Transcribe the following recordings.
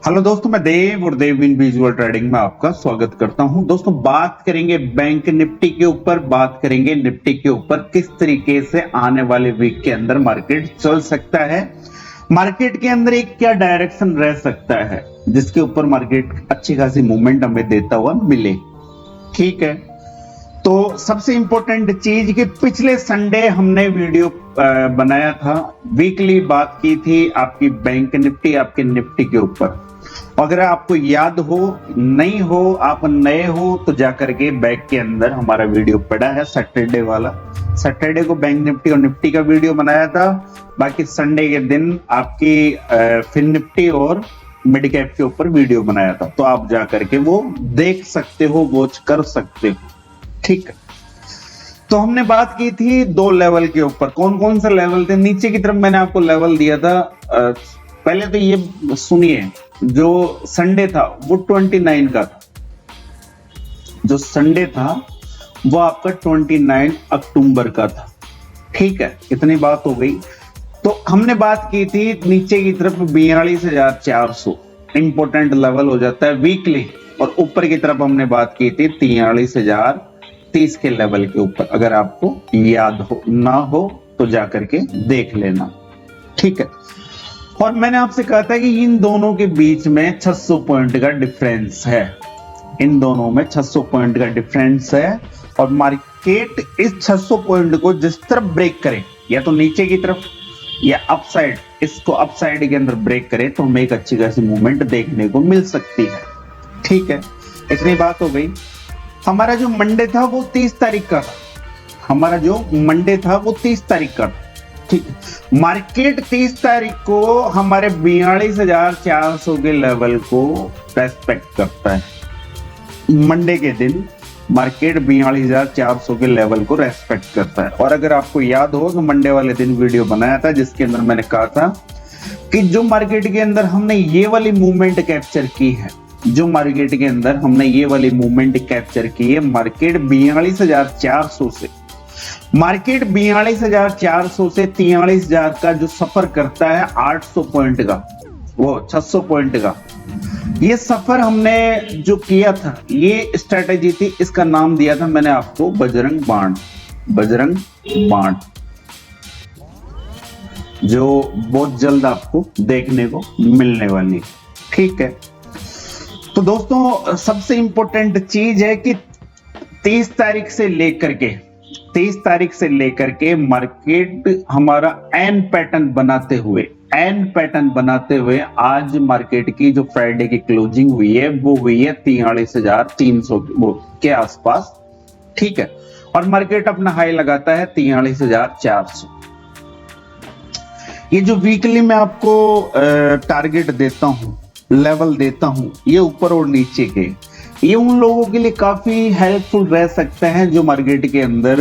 Hello दोस्तों, मैं देव और देव इन विजुअल ट्रेडिंग में आपका स्वागत करता हूं। दोस्तों, बात करेंगे बैंक निफ्टी के ऊपर, बात करेंगे निफ्टी के ऊपर किस तरीके से आने वाले वीक के अंदर मार्केट चल सकता है, मार्केट के अंदर एक क्या डायरेक्शन रह सकता है जिसके ऊपर मार्केट अच्छी खासी मूवमेंट हमें देता हुआ मिले। ठीक है, तो सबसे इंपॉर्टेंट चीज कि पिछले संडे हमने वीडियो बनाया था, वीकली बात की थी आपकी बैंक निफ्टी, आपके निफ्टी के ऊपर। अगर आपको याद हो, नहीं हो, आप नए हो तो जाकर के बैक के अंदर हमारा वीडियो पड़ा है सैटरडे वाला। सैटरडे को बैंक निफ्टी और निफ्टी का वीडियो बनाया था, बाकी संडे के दिन आपकी फिर निफ्टी और मिड कैप के ऊपर वीडियो बनाया था, तो आप जाकर के वो देख सकते हो, वॉच कर सकते हो। ठीक है, तो हमने बात की थी दो लेवल के ऊपर। कौन कौन से लेवल थे? नीचे की तरफ मैंने आपको लेवल दिया था। पहले तो ये सुनिए, जो संडे था वो 29 का था। जो संडे था वो आपका 29 अक्टूबर का था। ठीक है, इतनी बात हो गई। तो हमने बात की थी नीचे की तरफ 42,400 इंपॉर्टेंट लेवल हो जाता है वीकली, और ऊपर की तरफ हमने बात की थी 43,030 के लेवल के ऊपर। अगर आपको याद हो, ना हो तो जाकर के देख लेना। ठीक है, और मैंने आपसे कहा था कि इन दोनों के बीच में 600 पॉइंट का डिफरेंस है। इन दोनों में 600 पॉइंट का डिफरेंस है, और मार्केट इस 600 पॉइंट को जिस तरफ ब्रेक करे, या तो नीचे की तरफ या अपसाइड, इसको अपसाइड के अंदर ब्रेक करे, तो हमें एक अच्छी खासी मूवमेंट देखने को मिल सकती है। ठीक है, इतनी बात हो गई। हमारा जो मंडे था वो 30 तारीख का था। हमारा जो मंडे था वो 30 तारीख का था। ठीक, मार्केट 30 तारीख को हमारे 42,400 के लेवल को रेस्पेक्ट करता है। मंडे के दिन मार्केट 42,400 के लेवल को रेस्पेक्ट करता है। और अगर आपको याद हो तो मंडे वाले दिन वीडियो बनाया था जिसके अंदर मैंने कहा था कि जो मार्केट के अंदर हमने ये वाली मूवमेंट कैप्चर की है, जो मार्केट के अंदर हमने ये वाली मूवमेंट कैप्चर की है, मार्केट 42,400 से, मार्केट 42,400 से 43,000 का जो सफर करता है 800 पॉइंट का, वो 600 पॉइंट का, ये सफर हमने जो किया था, ये स्ट्रेटेजी थी, इसका नाम दिया था मैंने आपको बजरंग बाण। बजरंग बाण, जो बहुत जल्द आपको देखने को मिलने वाली। ठीक है, तो दोस्तों सबसे इंपॉर्टेंट चीज है कि 30 तारीख से लेकर के 30 तारीख से लेकर के मार्केट हमारा एन पैटर्न बनाते हुए आज मार्केट की जो फ्राइडे की क्लोजिंग हुई है वो हुई है 43,300 के आसपास। ठीक है, और मार्केट अपना हाई लगाता है 43,400। ये जो वीकली मैं आपको टारगेट देता हूं, लेवल देता हूं, ये ऊपर और नीचे के, ये उन लोगों के लिए काफी हेल्पफुल रह सकता है जो मार्केट के अंदर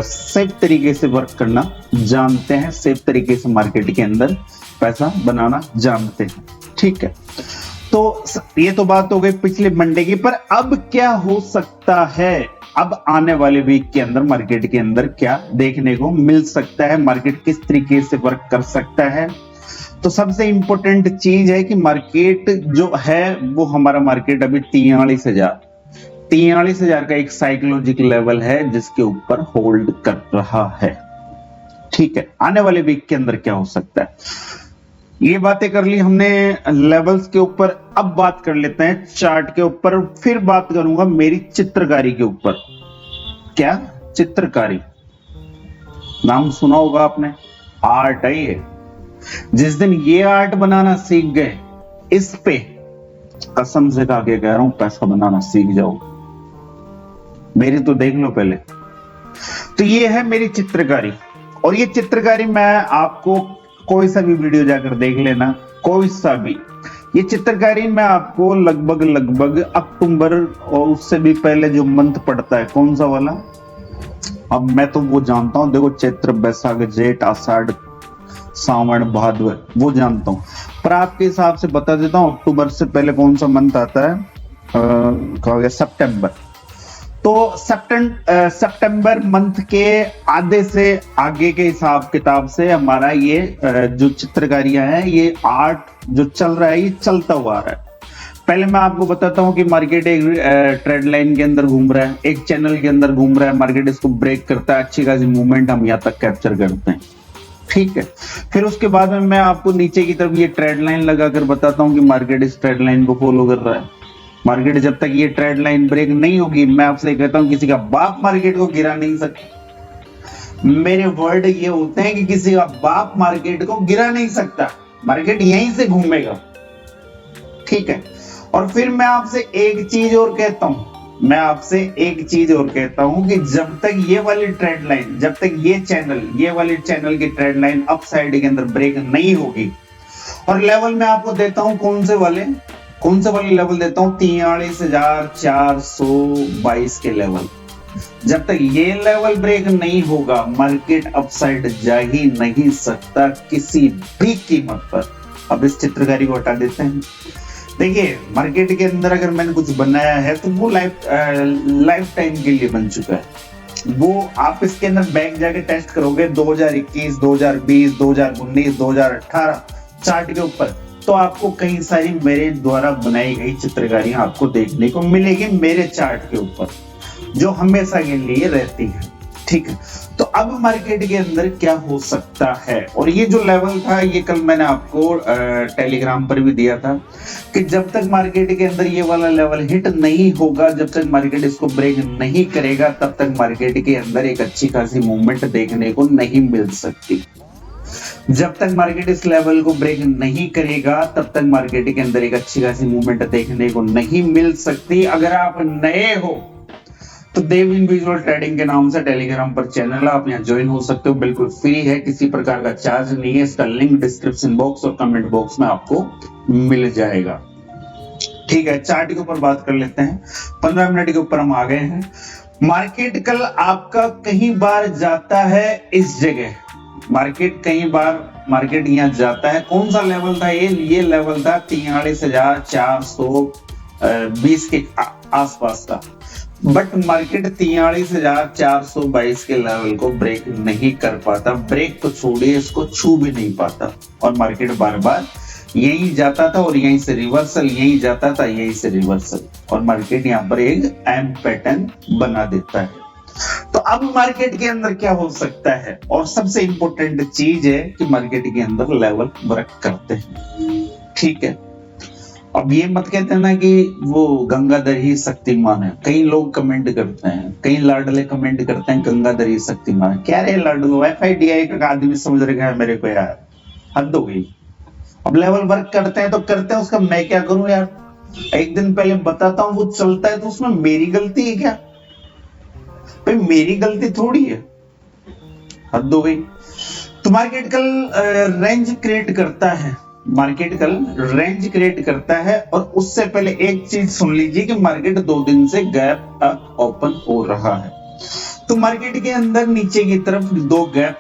सेफ तरीके से वर्क करना जानते हैं, सेफ तरीके से मार्केट के अंदर पैसा बनाना जानते हैं। ठीक है, तो ये तो बात हो गई पिछले मंडे की। पर अब क्या हो सकता है, अब आने वाले वीक के अंदर मार्केट के अंदर क्या देखने को मिल सकता है, मार्केट किस तरीके से वर्क कर सकता है। तो सबसे इंपॉर्टेंट चीज है कि मार्केट जो है वो हमारा मार्केट अभी 43,000 का एक साइकोलॉजिकल लेवल है जिसके ऊपर होल्ड कर रहा है। ठीक है, आने वाले वीक के अंदर क्या हो सकता है, ये बातें कर ली हमने लेवल्स के ऊपर। अब बात कर लेते हैं चार्ट के ऊपर, फिर बात करूंगा मेरी चित्रकारी के ऊपर। क्या चित्रकारी नाम सुना होगा आपने, आर्ट है ये। जिस दिन ये आर्ट बनाना सीख गए, इस पे कसम से खा के कह रहा हूं पैसा बनाना सीख जाओ। मेरी तो देख लो पहले। तो ये है मेरी चित्रकारी, और ये चित्रकारी मैं आपको कोई सा भी वीडियो जाकर देख लेना, कोई सा भी। ये चित्रकारी मैं आपको लगभग अक्टूबर और उससे भी पहले जो मंथ पड़ता है, कौन सा वाला, अब मैं तो वो जानता हूं, देखो चैत्र बैसाख जेठ आषाढ़ सावन भादव वो जानता हूं, पर आपके हिसाब से बता देता हूं। अक्टूबर से पहले कौन सा मंथ आता है, कहा गया सितंबर। तो तो सितंबर मंथ के आधे से आगे के हिसाब किताब से हमारा ये जो चित्रकारियां है, ये आर्ट जो चल रहा है, ये चलता हुआ आ रहा है। पहले मैं आपको बताता हूं कि मार्केट एक ट्रेंड लाइन के अंदर घूम रहा है, एक चैनल के अंदर घूम रहा है, मार्केट इसको ब्रेक करता है, अच्छी खासी मूवमेंट हम यहाँ तक कैप्चर करते हैं, ठीक है। फिर उसके बाद में मैं आपको नीचे की तरफ ये ट्रेंड लाइन लगाकर बताता हूं कि मार्केट इस ट्रेंड लाइन को फॉलो कर रहा है। मार्केट जब तक ये ट्रेंड लाइन ब्रेक नहीं होगी, मैं आपसे कहता हूं किसी का बाप मार्केट को गिरा नहीं सकता। मेरे वर्ड ये होते हैं कि किसी का बाप मार्केट को गिरा नहीं सकता, मार्केट यहीं से घूमेगा, ठीक है। और फिर मैं आपसे एक चीज और कहता हूं, कि जब तक ये वाली ट्रेंड लाइन, जब तक ये वाली चैनल की ट्रेंड लाइन अप साइड के अंदर ब्रेक नहीं होगी, और लेवल मैं आपको देता हूं कौन से वाले लेवल देता हूं, 43,422 के लेवल। जब तक ये लेवल ब्रेक नहीं होगा, मार्केट अपसाइड जा ही नहीं सकता किसी भी कीमत पर। अब इस चित्रकारी को हटा देते हैं। देखिए, मार्केट के अंदर अगर मैंने कुछ बनाया है तो वो लाइफ टाइम के लिए बन चुका है। वो आप इसके अंदर बैक जाके टेस्ट करोगे 2021, 2020, 2019, 2018 चार्ट के ऊपर, तो आपको कई सारी मेरे द्वारा बनाई गई चित्रकारियां आपको देखने को मिलेगी मेरे चार्ट के ऊपर, जो हमेशा के लिए रहती है, ठीक है। तो अब मार्केट के अंदर क्या हो सकता है, और ये जो लेवल था, ये कल मैंने आपको टेलीग्राम पर भी दिया था कि जब तक मार्केट के अंदर ये वाला लेवल हिट नहीं होगा, जब तक मार्केट इसको ब्रेक नहीं करेगा, तब तक मार्केट के अंदर एक अच्छी खासी मूवमेंट देखने को नहीं मिल सकती। जब तक मार्केट इस लेवल को ब्रेक नहीं करेगा, तब तक मार्केट के अंदर एक अच्छी खासी मूवमेंट देखने को नहीं मिल सकती। अगर आप नए हो तो देव इंडिविजुअल ट्रेडिंग के नाम से टेलीग्राम पर चैनल है, आप यहाँ ज्वाइन हो सकते हो, बिल्कुल फ्री है, किसी प्रकार का चार्ज नहीं है। इसका लिंक डिस्क्रिप्शन बॉक्स और कमेंट बॉक्स में आपको मिल जाएगा, ठीक है। चार्ट के ऊपर बात कर लेते हैं। 15 मिनट के ऊपर हम आ गए हैं। मार्केट कल आपका कई बार जाता है इस जगह, मार्केट यहाँ जाता है। कौन सा लेवल था ये लेवल था 43,420 के आसपास था, बट मार्केट 43,422 के लेवल को ब्रेक नहीं कर पाता। ब्रेक तो छोड़िए, इसको छू भी नहीं पाता, और मार्केट बार बार यहीं जाता था और यहीं से रिवर्सल, यहीं जाता था यहीं से रिवर्सल, और मार्केट यहाँ पर एक एम पैटर्न बना देता है। तो अब मार्केट के अंदर क्या हो सकता है, और सबसे इंपॉर्टेंट चीज है कि मार्केट के अंदर लेवल वर्क करते हैं, ठीक है। अब ये मत कहते ना कि वो गंगाधर ही शक्तिमान है। कई लोग कमेंट करते हैं, कई लाडले कमेंट करते हैं गंगाधर ही शक्तिमान है। क्या रे लाडलो, FIDI का आदमी समझ रखा है मेरे को यार, हद हो गई। अब लेवल वर्क करते हैं तो करते हैं, उसका मैं क्या करूं यार। एक दिन पहले बताता हूं वो चलता है तो उसमें मेरी गलती है क्या भाई? मेरी गलती थोड़ी है, हद हो गई। तो मार्केट कल रेंज क्रिएट करता है, और उससे पहले एक चीज सुन लीजिए कि मार्केट 2 दिन से गैप अप ओपन हो रहा है। तो मार्केट के अंदर नीचे की तरफ 2 गैप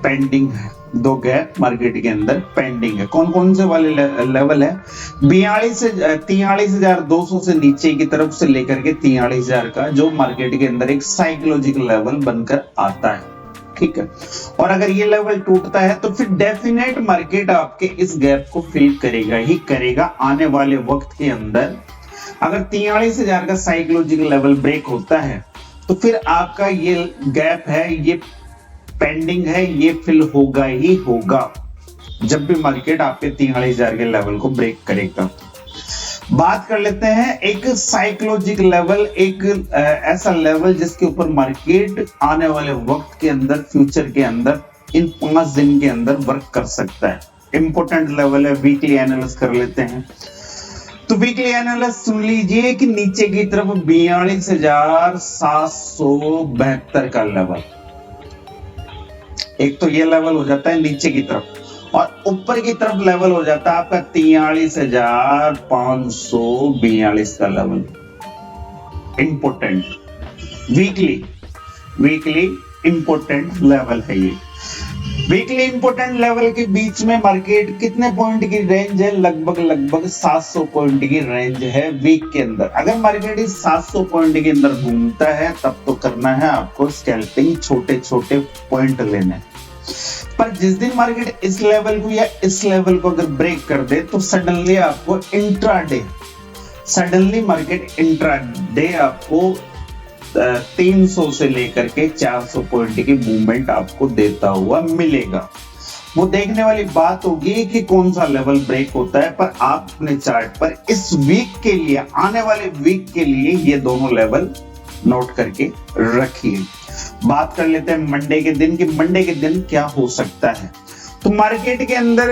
पेंडिंग है, 2 गैप मार्केट के अंदर पेंडिंग है। कौन कौन से वाले लेवल है? 43,200 से नीचे की तरफ से लेकर के 43,000 का, जो मार्केट के अंदर एक साइकोलॉजिकल लेवल बनकर आता है, ठीक है। और अगर ये लेवल टूटता है तो फिर डेफिनेट मार्केट आपके इस गैप को फिल करेगा ही करेगा आने वाले वक्त के अंदर। अगर 43,000 का साइकोलॉजिकल लेवल ब्रेक होता है तो फिर आपका ये गैप है, ये पेंडिंग है, ये फिल होगा ही होगा जब भी मार्केट आपके 43,000 के लेवल को ब्रेक करेगा। बात कर लेते हैं एक साइकोलॉजिकल लेवल, एक ऐसा लेवल जिसके ऊपर मार्केट आने वाले वक्त के अंदर, फ्यूचर के अंदर, इन 5 दिन के अंदर वर्क कर सकता है। इंपॉर्टेंट लेवल है, वीकली एनालिसिस कर लेते हैं। तो वीकली एनालिसिस सुन लीजिए कि नीचे की तरफ 42,772 का लेवल, एक तो ये लेवल हो जाता है नीचे की तरफ, और ऊपर की तरफ लेवल हो जाता है आपका 43,542 का level. Important weekly important level है ये। वीकली इंपोर्टेंट लेवल के बीच में मार्केट कितने पॉइंट की रेंज है? लगभग 700 पॉइंट की रेंज है वीक के अंदर। अगर मार्केट इस 700 पॉइंट के अंदर घूमता है तब तो करना है आपको स्कैल्पिंग, छोटे छोटे पॉइंट लेने। पर जिस दिन मार्केट इस लेवल को या इस लेवल को अगर ब्रेक कर दे तो सडनली आपको मार्केट इंट्राडे आपको 300 से लेकर के 400 पॉइंट की मूवमेंट आपको देता हुआ मिलेगा। वो देखने वाली बात होगी कि कौन सा लेवल ब्रेक होता है। पर आप अपने चार्ट पर इस वीक के लिए, आने वाले वीक के लिए ये दोनों लेवल नोट करके रखिए। बात कर लेते हैं मंडे के दिन कि मंडे के दिन क्या हो सकता है। तो मार्केट के अंदर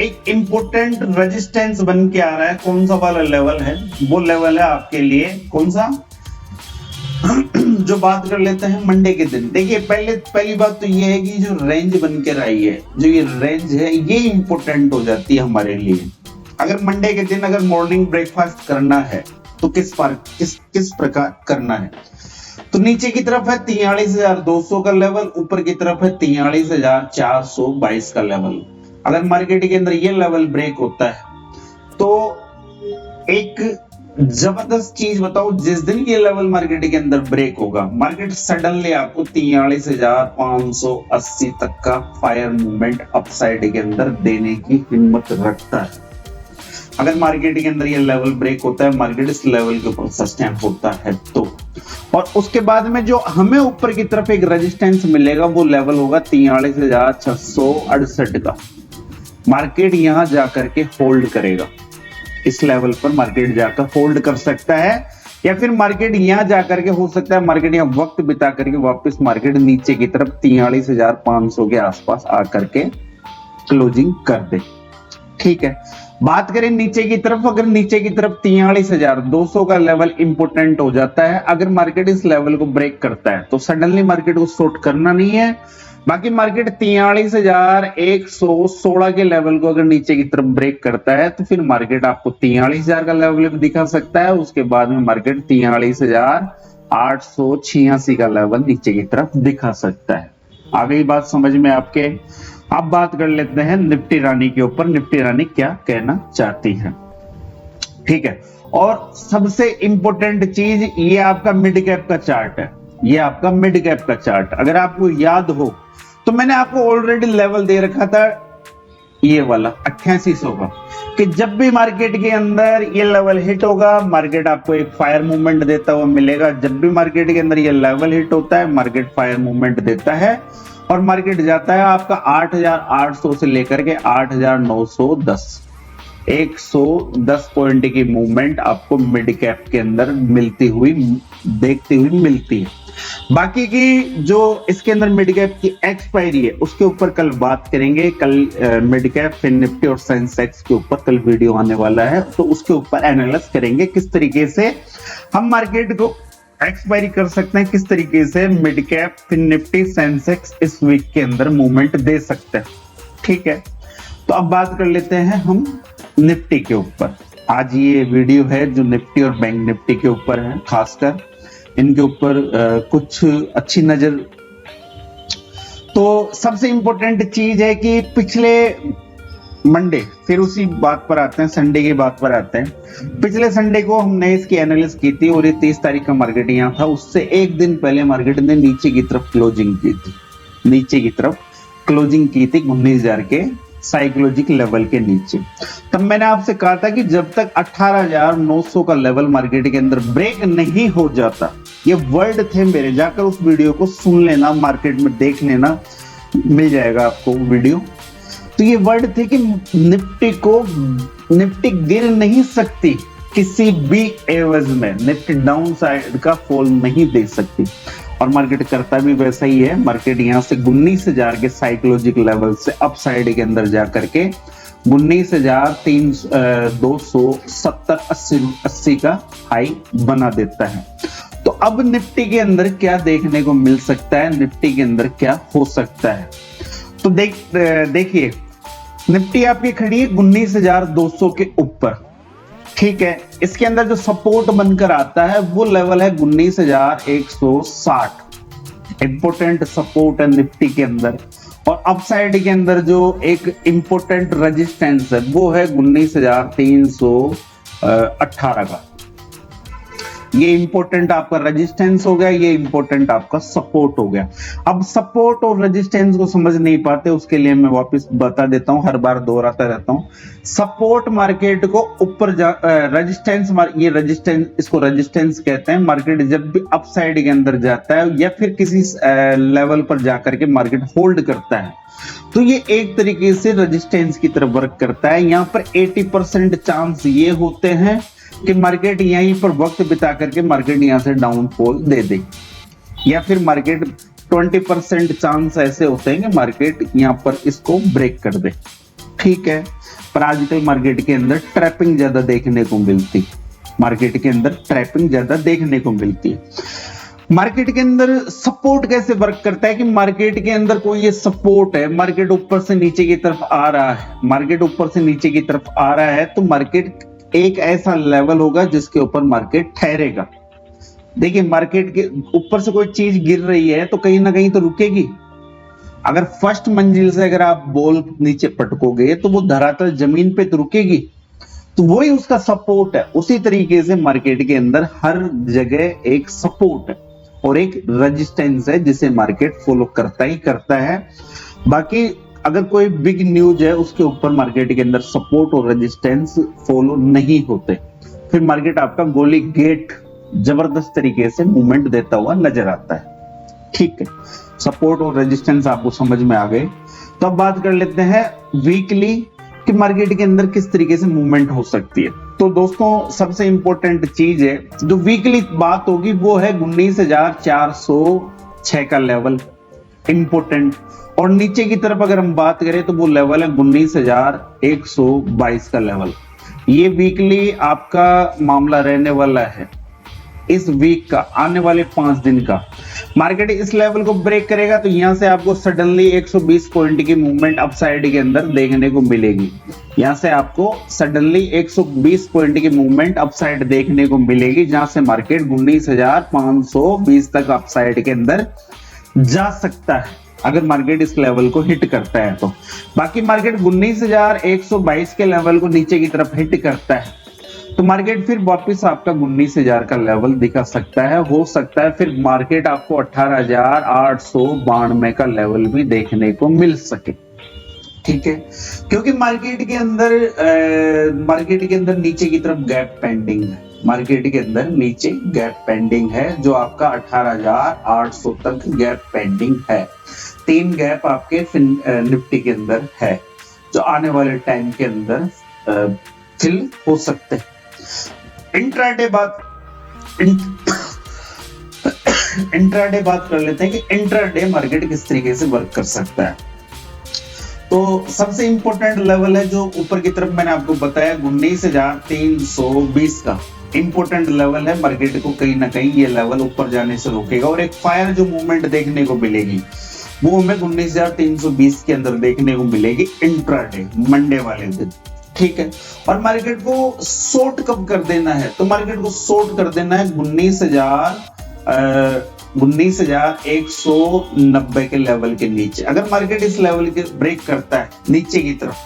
एक इंपोर्टेंट रेजिस्टेंस बन के आ रहा है। कौन सा वाला लेवल है? वो लेवल है आपके लिए कौन सा? जो बात कर लेते हैं मंडे के दिन। देखिए पहली बात तो ये है कि जो रेंज बनकर आई है, जो ये रेंज है, ये इंपॉर्टेंट हो जाती है हमारे लिए। अगर मंडे के दिन अगर मॉर्निंग ब्रेकफास्ट करना है तो किस प्रकार करना है? तो नीचे की तरफ है 43,200 का लेवल, ऊपर की तरफ है 43,422 का लेवल। अगर मार्केट के अंदर ये लेवल ब्रेक होता है तो एक जबरदस्त चीज बताओ, जिस दिन ये लेवल मार्केट के अंदर ब्रेक होगा, मार्केट सडनली आपको 43,580 तक का फायर मूवमेंट अपसाइड के अंदर देने की हिम्मत रखता है। अगर मार्केट के अंदर ये लेवल ब्रेक होता है, मार्केट इस लेवल के ऊपर सस्टेन होता है तो, और उसके बाद में जो हमें ऊपर की तरफ एक रेजिस्टेंस मिलेगा वो लेवल होगा 43,668 का। मार्केट यहां जाकर के होल्ड करेगा। इस लेवल पर मार्केट जाकर होल्ड कर सकता है, या फिर मार्केट यहां जाकर के हो सकता है मार्केट यहां वक्त बिता करके वापस मार्केट नीचे की तरफ 43,500 के आसपास आकर के क्लोजिंग कर दे। ठीक है, बात करें नीचे की तरफ। अगर नीचे की तरफ 43,200 का लेवल इंपोर्टेंट हो जाता है, अगर मार्केट इस लेवल को ब्रेक करता है तो सडनली मार्केट को शॉर्ट करना नहीं है। बाकी मार्केट 43,116 के लेवल को अगर नीचे की तरफ ब्रेक करता है तो फिर मार्केट आपको 43,000 का लेवल भी दिखा सकता है। उसके बाद में मार्केट 43,886 का लेवल नीचे की तरफ दिखा सकता है। आ गई बात समझ में आपके? अब बात कर लेते हैं निफ्टी रानी के ऊपर। निफ्टी रानी क्या कहना चाहती है? ठीक है, और सबसे इंपॉर्टेंट चीज ये आपका मिड कैप का चार्ट है। ये आपका मिड कैप का चार्ट, अगर आपको याद हो तो मैंने आपको ऑलरेडी लेवल दे रखा था ये वाला 8800 का, कि जब भी मार्केट के अंदर ये लेवल हिट होगा मार्केट आपको एक फायर मूवमेंट देता हुआ मिलेगा। जब भी मार्केट के अंदर ये लेवल हिट होता है मार्केट फायर मूवमेंट देता है और मार्केट जाता है आपका 8,800 से लेकर के 8,910। 110 पॉइंट की मूवमेंट आपको मिड कैप के अंदर देखती हुई मिलती है। बाकी की जो इसके अंदर मिड कैप की एक्सपायरी है उसके ऊपर कल बात करेंगे। कल मिड कैप, फिर निफ्टी और सेंसेक्स के ऊपर कल वीडियो आने वाला है, तो उसके ऊपर एनालाइज करेंगे किस तरीके से हम मार्केट को एक्सपायरी कर सकते हैं, किस तरीके से मिड कैप, फिर निफ्टी, सेंसेक्स इस वीक के अंदर मूवमेंट दे सकते हैं। ठीक है, तो अब बात कर लेते हैं हम निफ्टी के ऊपर। आज ये वीडियो है जो निफ्टी और बैंक निफ्टी के ऊपर है, खासकर इनके ऊपर कुछ अच्छी नजर। तो सबसे इंपॉर्टेंट चीज है कि पिछले मंडे, फिर उसी बात पर आते हैं, संडे की बात पर आते हैं। पिछले संडे को हमने इसकी एनालिसिस की थी और ये 30 तारीख का मार्केट यहाँ था। उससे एक दिन पहले मार्केट ने नीचे की तरफ क्लोजिंग की थी, नीचे की तरफ क्लोजिंग की थी 19,000 के साइकोलॉजिक लेवल के नीचे। तब मैंने आपसे कहा था कि जब तक 18,900 का लेवल मार्केट के अंदर ब्रेक नहीं हो जाता, ये वर्ड थे मेरे, जाकर उस वीडियो को सुन लेना, मार्केट में देख लेना, मिल जाएगा आपको वीडियो। तो ये वर्ड थे कि निफ्टी गिर नहीं सकती किसी भी एवज में, निफ्टी डाउन साइड का फॉल नहीं दे सकती, और मार्केट करता भी वैसा ही है। मार्केट यहाँ से 19,000 के साइकोलॉजिक लेवल से अप साइड के अंदर जाकर के 19,270-80 का हाई बना देता है। तो अब निफ्टी के अंदर क्या देखने को मिल सकता है, निफ्टी के अंदर क्या हो सकता है? तो देखिए निफ्टी आपकी खड़ी है 19,200 के ऊपर। ठीक है, इसके अंदर जो सपोर्ट बनकर आता है वो लेवल है 19,160। इंपोर्टेंट सपोर्ट है निफ्टी के अंदर। और अपसाइड के अंदर जो एक इंपॉर्टेंट रेजिस्टेंस है वो है 19,318 का। ये इंपॉर्टेंट आपका रेजिस्टेंस हो गया, ये इंपॉर्टेंट आपका सपोर्ट हो गया। अब सपोर्ट और रेजिस्टेंस को समझ नहीं पाते, उसके लिए मैं वापस बता देता हूं, हर बार दोहराता रहता हूं। सपोर्ट मार्केट को ऊपर रेजिस्टेंस, ये रेजिस्टेंस, इसको रेजिस्टेंस कहते हैं। मार्केट जब भी अपसाइड के अंदर जाता है या फिर किसी लेवल पर जाकर के मार्केट होल्ड करता है तो ये एक तरीके से रेजिस्टेंस की तरफ वर्क करता है। यहाँ पर 80% चांस ये होते हैं कि मार्केट यहीं पर वक्त बिता करके मार्केट यहां से डाउनफॉल दे दे, या फिर मार्केट 20% चांस ऐसे होते हैं कि मार्केट यहां पर इसको ब्रेक कर दे। ठीक है, पर आजकल मार्केट के अंदर ट्रैपिंग ज्यादा देखने को मिलती, मार्केट के अंदर ट्रैपिंग ज्यादा देखने को मिलती है। मार्केट के अंदर सपोर्ट कैसे वर्क करता है कि मार्केट के अंदर कोई ये सपोर्ट है, मार्केट ऊपर से नीचे की तरफ आ रहा है, मार्केट ऊपर से नीचे की तरफ आ रहा है तो मार्केट एक ऐसा लेवल होगा जिसके ऊपर मार्केट ठहरेगा। देखिए, मार्केट के ऊपर से कोई चीज गिर रही है तो कहीं ना कहीं तो रुकेगी। अगर फर्स्ट मंजिल से अगर आप बॉल नीचे पटकोगे तो वो धरातल जमीन पे तो रुकेगी, तो वही उसका सपोर्ट है। उसी तरीके से मार्केट के अंदर हर जगह एक सपोर्ट है और एक रेजिस्टेंस है जिसे मार्केट फॉलो करता ही करता है। बाकी अगर कोई बिग न्यूज है उसके ऊपर मार्केट के अंदर सपोर्ट और रेजिस्टेंस फॉलो नहीं होते, फिर मार्केट आपका गोली गेट जबरदस्त तरीके से मूवमेंट देता हुआ नजर आता है। ठीक है, सपोर्ट और रेजिस्टेंस आपको समझ में आ गए। तो अब बात कर लेते हैं वीकली कि मार्केट के अंदर किस तरीके से मूवमेंट हो सकती है। तो दोस्तों, सबसे इंपॉर्टेंट चीज है जो वीकली बात होगी वो है 19,406 का लेवल, इंपॉर्टेंट। और नीचे की तरफ अगर हम बात करें तो वो लेवल है 19,122 का लेवल। ये वीकली आपका मामला रहने वाला है, इस वीक का, आने वाले 5 दिन का। मार्केट इस लेवल को ब्रेक करेगा तो यहां से आपको सडनली 120 पॉइंट की मूवमेंट अपसाइड के अंदर देखने को मिलेगी। यहां से आपको सडनली 120 पॉइंट की मूवमेंट अपसाइड देखने को मिलेगी, जहां से मार्केट 19,520 तक अपसाइड के अंदर जा सकता है अगर मार्केट इस लेवल को हिट करता है तो। बाकी मार्केट 19,122 के लेवल को नीचे की तरफ हिट करता है तो मार्केट फिर वापस आपका 19,000 का लेवल दिखा सकता है। हो सकता है फिर मार्केट आपको 18,892 का लेवल भी देखने को मिल सके। ठीक है, क्योंकि मार्केट के अंदर नीचे की तरफ गैप पेंडिंग है, मार्केट के अंदर नीचे गैप पेंडिंग है जो आपका 18,800 तक गैप पेंडिंग है। 3 गैप आपके निफ्टी के अंदर है जो आने वाले टाइम के अंदर फिल हो सकते हैं। इंट्राडे बात कर लेते हैं कि इंट्राडे मार्केट किस तरीके से वर्क कर सकता है। तो सबसे इंपॉर्टेंट लेवल है जो ऊपर की तरफ मैंने आपको बताया 19,320 का इंपॉर्टेंट लेवल है। मार्केट को कहीं ना कहीं ये लेवल ऊपर जाने से रोकेगा और एक फायर जो मूवमेंट देखने को मिलेगी वो हमें 19,320 के अंदर देखने को मिलेगी इंट्राडे, मंडे वाले दिन। ठीक है, और मार्केट को शॉर्ट कब कर देना है तो मार्केट को शॉर्ट कर देना है 19,190 के लेवल के नीचे। अगर मार्केट इस लेवल के ब्रेक करता है नीचे की तरफ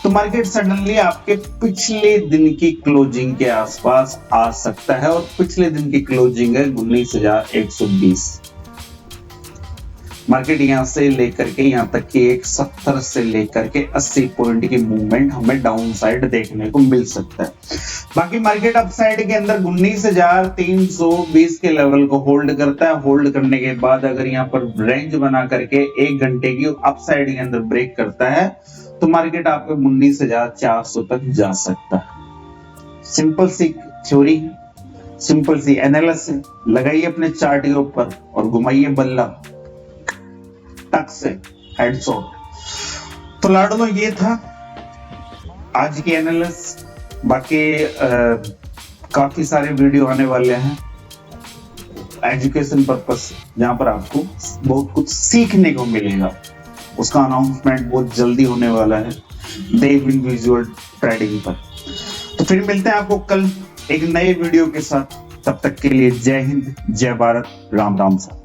तो मार्केट सडनली आपके पिछले दिन की क्लोजिंग के आसपास आ सकता है और पिछले दिन की क्लोजिंग है 19,120। मार्केट यहां से लेकर के यहां तक की एक 70 से लेकर के 80 पॉइंट की मूवमेंट हमें डाउन साइड देखने को मिल सकता है। बाकी मार्केट अप साइड के अंदर 19,320 के लेवल को होल्ड करता है। होल्ड करने के बाद अगर यहां पर रेंज बना करके 1 घंटे की अप साइड के अंदर ब्रेक करता है तो मार्केट आपको 19,400 तक जा सकता है। सिंपल सी थ्योरी, सिंपल सी एनालिसिस, लगाइए अपने चार्ट के ऊपर और घुमाइए बल्ला टक से हेडशॉट। तो लाडो ये था आज की एनालिसिस। बाकी काफी सारे वीडियो आने वाले हैं एजुकेशन पर्पस, जहां पर आपको बहुत कुछ सीखने को मिलेगा। उसका अनाउंसमेंट बहुत जल्दी होने वाला है देव इंडिविजुअल ट्रेडिंग पर। तो फिर मिलते हैं आपको कल एक नए वीडियो के साथ। तब तक के लिए जय हिंद, जय भारत, राम राम सा।